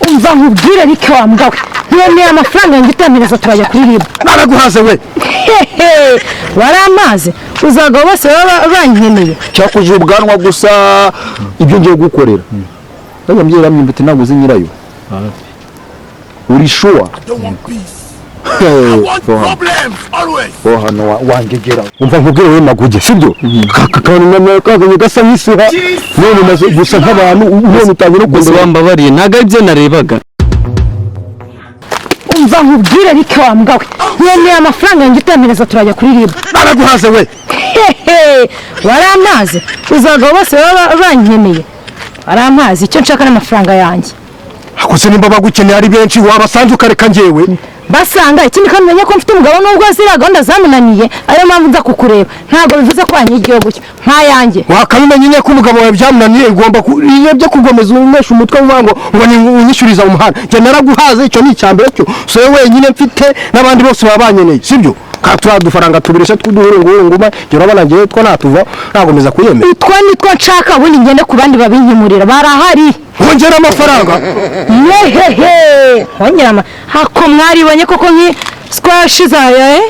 umva nkubwire ariko wambwawe none amafaranga ngitemereza turajya kuririmba naraguhaze we waramaze uzaga bose baba bankeneye cyakuje ubwanwa gusa ibyo ngiye gukorera ndabambye ramyimbite naguze nyirayo uri sure hano wangegera umva nkubwire we maguge sibyo kakana kaganye gasa nk'isuha none maze gusa nk'abantu none utangiye no gusa bambabariye ntago ibyo narebaga umva nkubwire ariko wambwawe none amafaranga ngitemereza turajya kuririmba naraguhaze we waramaze uzaga bose baba bankeneye waramaze icyo nshaka n'amafaranga yanjye akose nimba bagukeneye ari benshi wabasanze ukareka njyewe basanga ikindi kandi menye ko mfite umugabo nubwo zira gahunda zamunaniye ariyo mpamvu nza kukureba ntabwo bivuze ko wanyigiye gutyo nta yanjye wakabimenye nyine ko umugabo wawe byamunaniye ugomba byo kugomeza umwesha umutwe ngo unyishyuriza mu muhanda njye naraguhaze icyo ni icyambere cyo so wenyine mfite n'abandi bose baba banyeneye sibyo turiya dufaranga tubirisha tw'uduhurungurunguma njye urabona njyewe two natuva nagomeza kuyemera utwo nitwo nshaka ubundi ngende ku bandi babinkemurira barahari wongera amafaranga yehehe wongera hako mwaribonye koko nk'iswashi zayo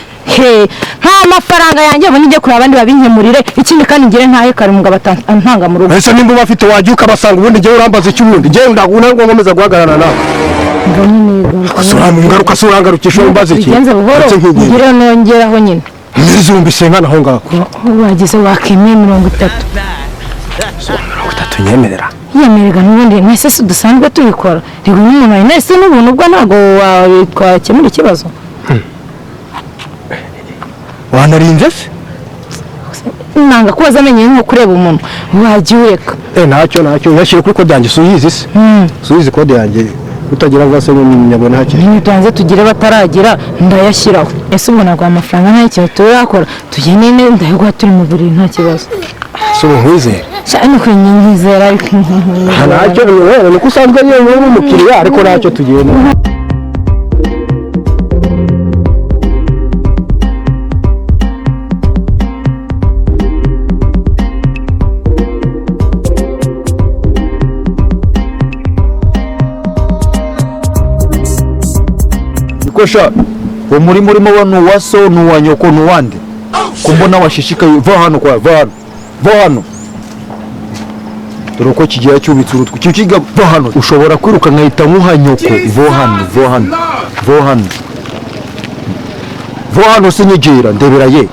nta mafaranga yanjye ubundi njye kuri abandi babinkemurire ikindi kandi ngire ntahe kare umugabo antanga mu rugo ese nimba ubafite wajya ukabasanga ubundi njyewe urambaza iki ubundi njyewe ndagomeza guhagarara nawe ngaruka se urangarukisha umbaza iki bigenze buhoro ngire nongeraho nyine nizumvise nkana aho ngaho wagize wakemeye 30 nyemerera yemerega n'ubundi mwese se dusanzwe tubikora rego n'umuntu ari nese n'ubuntu bwo ntago twakemura ikibazo wanarinze se nanga kubaza amenye nko kureba umuntu wagiye ureka ntacyo yashyire kuri kode yanjye suyizi se suyizi kode yanjye utagira ngo ase nyabona hake nitanze tugire bataragira ndayashyiraho ese ubona kwa amafaranga nta kintu turakora tugene ndayagwa turi mu buriri nta kibazo so nkwizera cyane ko nyizera ntacyo wewe nuko usanzwe yewe umukiriya ariko ntacyo tugenda kosha umurimo urimo wa nuwaso nuwanyoko nuwande kumbona washishikaye va hano va hano dore uko kigiye cyubitse urutwe cyo kiga va hano ushobora kwiruka nkahita nkuhanyoko va hano sinyegera ndebera ye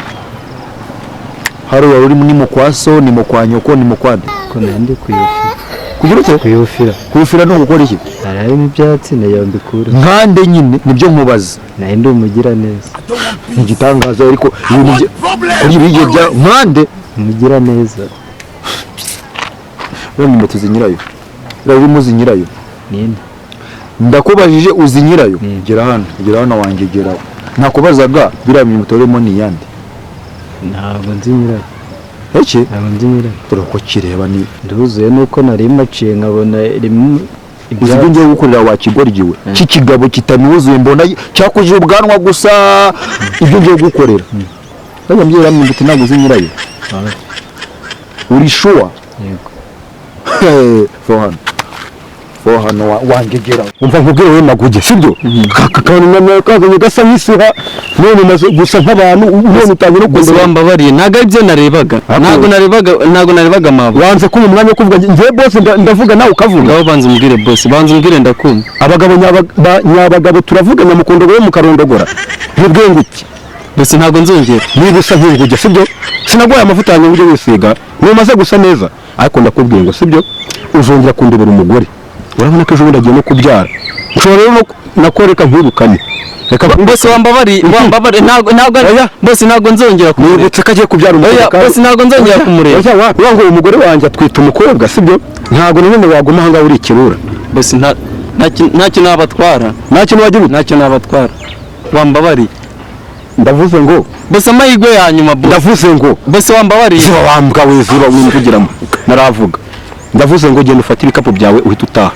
haro ya uri ni mukwaso ni mukwanyoko ni mukwande ko nandi kuyofira kugira ute kuyofira no gukora iki ari mu byatsi nayo mbikura nkande nyine nibyo nkubaza naye ndi umugira neza igitangaza ariko ibintu kuri bigiye bya nkande umugira neza none moto zinyirayo rero muzi nyirayo ninde ndakubajije uzi nyirayo gera hano wanjye geraho nakubazaga biriya moto remo ni yande ntabwo nzi nyirayo ntabwo nzi nyirayo dore uko kireba ni nduzuye nuko nari maciye nkabona rimwe uzi ibyo ngiye gukorera wakigoryiwe kikigabo kitanuzuye mbona cyakuje ubwanwa gusa ibyo ngiye gukorera ndabambye ramyimbite naguze nyirayo uri sure for hano wangegera umva nkubwire we maguge sibyo kakana kaganye gasa nk'isuha none maze gusa nk'abantu none utangiye no gusa bambabariye ntago ibyo narebaga ntago narebaga mabo wanze ko mu mwanya wo kuvuga ngiye boss ndavuga nawe ukavuga ngaho banze umbwire boss banze umbwire ndakumva abagabo nyabagabo turavugana mu mukondogo mu karondogora ntibwenge iki boss ntago nzongera niba usa nk'inguge sibyo sinagoye amavuta yanjye uje wisiga numaze gusa neza ariko ndakubwiye ngo sibyo uzongera kundebera umugore urabona ko ejo bundi agiye no kubyara nshobora rero nakoreka nk'ubukanye reka bose wambabari ntago bose ntago nzongera kumureba nibutse ko agiye kubyara umugore bose ntago nzongera kumureba ngo umugore wanjye atwita umukobwa sibyo ntago nyine waguma hanga uri ikirura bose ntacyo nabatwara ntacyo nabatwara wambabari ndavuze ngo bose amahirwe ya nyuma ndavuze ngo bose wambabari ziba wambwa wezura wimvugiramo naravuga ndavuze ngo genda ufate ibikapu byawe uhita utaha